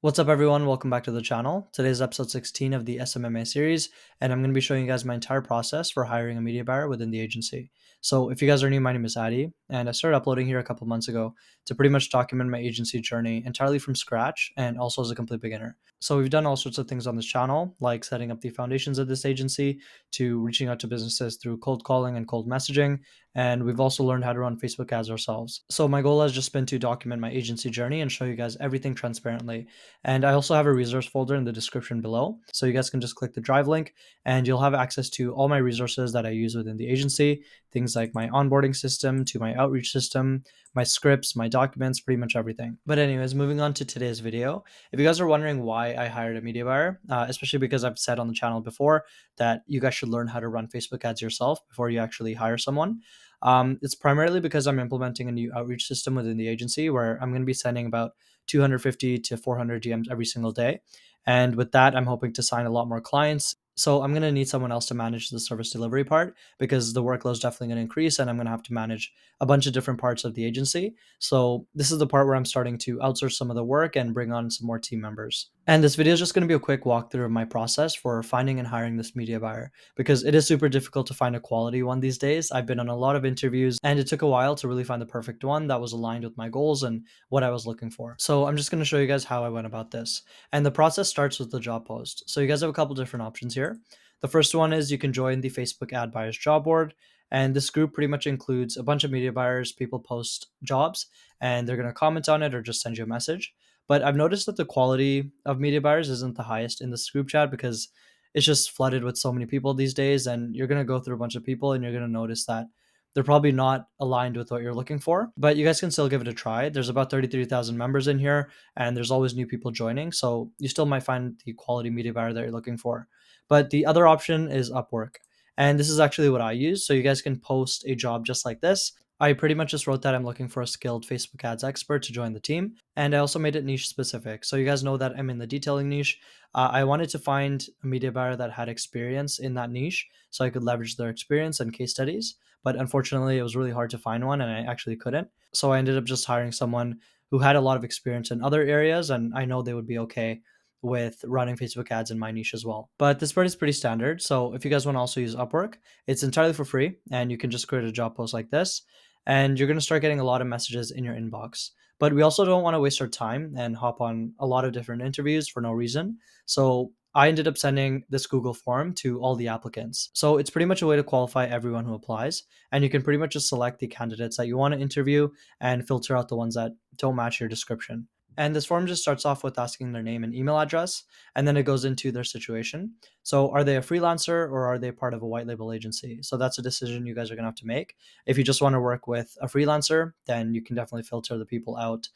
What's up, everyone? Welcome back to the channel. Today's episode 16 of the SMMA series, and I'm going to be showing you guys my entire process for hiring a media buyer within the agency. So, if you guys are new, my name is Adi, and I started uploading here a couple months ago to pretty much document my agency journey entirely from scratch and also as a complete beginner. So, we've done all sorts of things on this channel, like setting up the foundations of this agency to reaching out to businesses through cold calling and cold messaging, and we've also learned how to run Facebook ads ourselves. So, my goal has just been to document my agency journey and show you guys everything transparently. And I also have a resource folder in the description below. So you guys can just click the drive link and you'll have access to all my resources that I use within the agency, things like my onboarding system to my outreach system, my scripts, my documents, pretty much everything. But anyways, moving on to today's video. If you guys are wondering why I hired a media buyer, especially because I've said on the channel before that you guys should learn how to run Facebook ads yourself before you actually hire someone. It's primarily because I'm implementing a new outreach system within the agency where I'm going to be sending about 250 to 400 DMs every single day. And with that, I'm hoping to sign a lot more clients. So I'm going to need someone else to manage the service delivery part because the workload is definitely going to increase and I'm going to have to manage a bunch of different parts of the agency. So this is the part where I'm starting to outsource some of the work and bring on some more team members. And this video is just going to be a quick walkthrough of my process for finding and hiring this media buyer because it is super difficult to find a quality one these days. I've been on a lot of interviews and it took a while to really find the perfect one that was aligned with my goals and what I was looking for. So I'm just going to show you guys how I went about this. And the process starts with the job post. So you guys have a couple different options here. The first one is you can join the Facebook ad buyers job board. And this group pretty much includes a bunch of media buyers. People post jobs and they're going to comment on it or just send you a message. But I've noticed that the quality of media buyers isn't the highest in this group chat because it's just flooded with so many people these days. And you're going to go through a bunch of people and you're going to notice that they're probably not aligned with what you're looking for, but you guys can still give it a try. There's about 33,000 members in here, and there's always new people joining, so you still might find the quality media buyer that you're looking for. But the other option is Upwork, and this is actually what I use. So you guys can post a job just like this. I pretty much just wrote that I'm looking for a skilled Facebook ads expert to join the team, and I also made it niche specific. So you guys know that I'm in the detailing niche. I wanted to find a media buyer that had experience in that niche, so I could leverage their experience and case studies, but unfortunately it was really hard to find one and I actually couldn't. So I ended up just hiring someone who had a lot of experience in other areas and I know they would be okay with running Facebook ads in my niche as well. But this part is pretty standard. So if you guys want to also use Upwork, it's entirely for free and you can just create a job post like this and you're going to start getting a lot of messages in your inbox. But we also don't want to waste our time and hop on a lot of different interviews for no reason. So I ended up sending this Google form to all the applicants. So it's pretty much a way to qualify everyone who applies. And you can pretty much just select the candidates that you want to interview and filter out the ones that don't match your description. And this form just starts off with asking their name and email address, and then it goes into their situation. So, are they a freelancer or are they part of a white label agency? So, that's a decision you guys are going to have to make. If you just want to work with a freelancer, then you can definitely filter the people out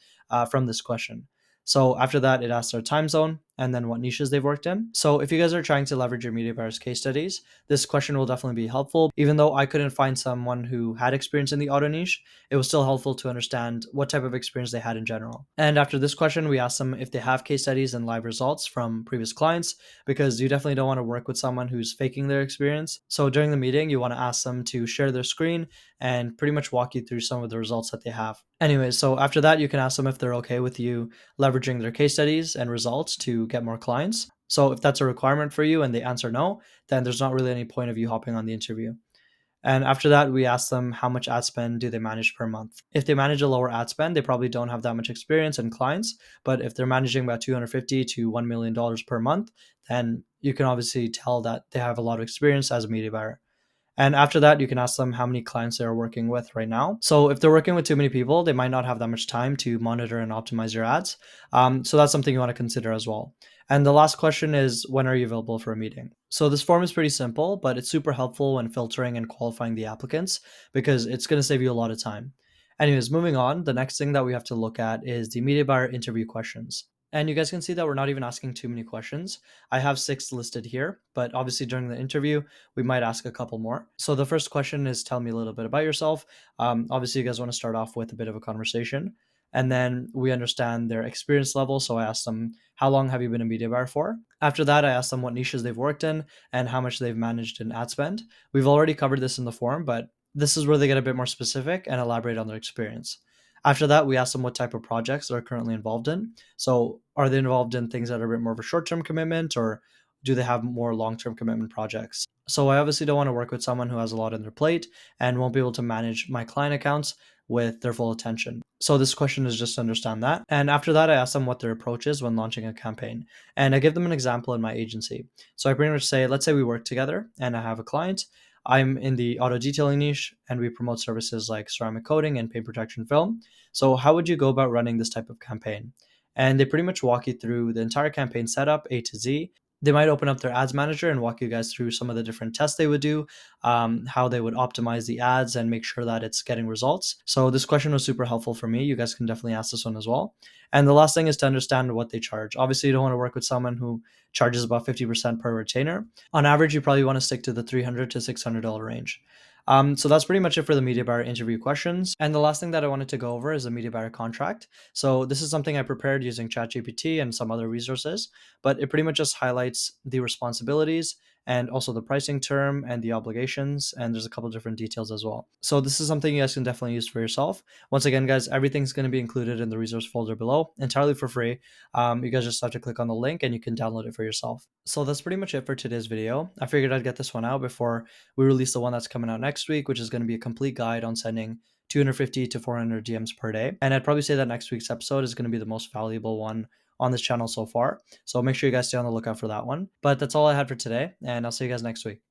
from this question. So after that, it asks their time zone and then what niches they've worked in. So if you guys are trying to leverage your media buyers case studies, this question will definitely be helpful. Even though I couldn't find someone who had experience in the auto niche, it was still helpful to understand what type of experience they had in general. And after this question, we ask them if they have case studies and live results from previous clients, because you definitely don't want to work with someone who's faking their experience. So during the meeting, you want to ask them to share their screen and pretty much walk you through some of the results that they have. Anyways, so after that, you can ask them if they're okay with you leveraging their case studies and results to get more clients. So if that's a requirement for you and they answer no, then there's not really any point of you hopping on the interview. And after that, we ask them how much ad spend do they manage per month. If they manage a lower ad spend, they probably don't have that much experience and clients. But if they're managing about $250 to $1 million per month, then you can obviously tell that they have a lot of experience as a media buyer. And after that, you can ask them how many clients they're working with right now. So if they're working with too many people, they might not have that much time to monitor and optimize your ads. So that's something you want to consider as well. And the last question is, when are you available for a meeting? So this form is pretty simple, but it's super helpful when filtering and qualifying the applicants because it's going to save you a lot of time. Anyways, moving on, the next thing that we have to look at is the media buyer interview questions. And you guys can see that we're not even asking too many questions. I have 6 listed here, but obviously during the interview, we might ask a couple more. So the first question is, tell me a little bit about yourself. Obviously, you guys want to start off with a bit of a conversation. And then we understand their experience level. So I asked them, how long have you been a media buyer for? After that, I asked them what niches they've worked in and how much they've managed in ad spend. We've already covered this in the form, but this is where they get a bit more specific and elaborate on their experience. After that, we ask them what type of projects they're currently involved in. So, are they involved in things that are a bit more of a short term commitment, or do they have more long term commitment projects? So, I obviously don't want to work with someone who has a lot on their plate and won't be able to manage my client accounts with their full attention. So, this question is just to understand that. And after that, I ask them what their approach is when launching a campaign. And I give them an example in my agency. So, I pretty much say, let's say we work together and I have a client. I'm in the auto detailing niche and we promote services like ceramic coating and paint protection film. So, how would you go about running this type of campaign? And they pretty much walk you through the entire campaign setup, A to Z. They might open up their ads manager and walk you guys through some of the different tests they would do, how they would optimize the ads and make sure that it's getting results. So, this question was super helpful for me. You guys can definitely ask this one as well. And the last thing is to understand what they charge. Obviously, you don't want to work with someone who charges about 50% per retainer. On average, you probably want to stick to the $300 to $600 range. So that's pretty much it for the media buyer interview questions. And the last thing that I wanted to go over is the media buyer contract. So this is something I prepared using ChatGPT and some other resources, but it pretty much just highlights the responsibilities and also the pricing term and the obligations. And there's a couple different details as well. So this is something you guys can definitely use for yourself. Once again, guys, everything's going to be included in the resource folder below, entirely for free. You guys just have to click on the link and you can download it for yourself. So that's pretty much it for today's video. I figured I'd get this one out before we release the one that's coming out next week, which is going to be a complete guide on sending 250 to 400 DMs per day. And I'd probably say that next week's episode is going to be the most valuable one on this channel so far. So make sure you guys stay on the lookout for that one. But that's all I had for today, and I'll see you guys next week.